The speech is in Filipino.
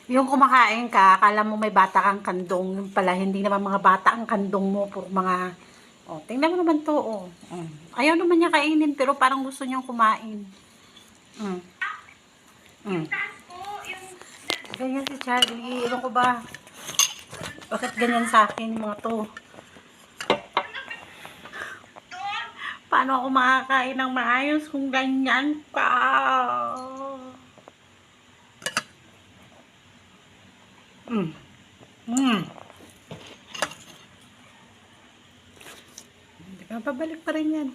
Yung kumakain ka, akala mo may bata kang kandong, yung pala hindi naman mga bata ang kandong mo, puro mga, oh, tingnan mo naman to, oh. Ayaw naman niya kainin, pero parang gusto niyang kumain. Mm. Mm. Ganyan si Charlie, ewan ko ba, bakit ganyan sa akin yung mga to? Paano ako makakain ng maayos kung ganyan ka? Mm. Mm. Di ba, babalik pa rin yan.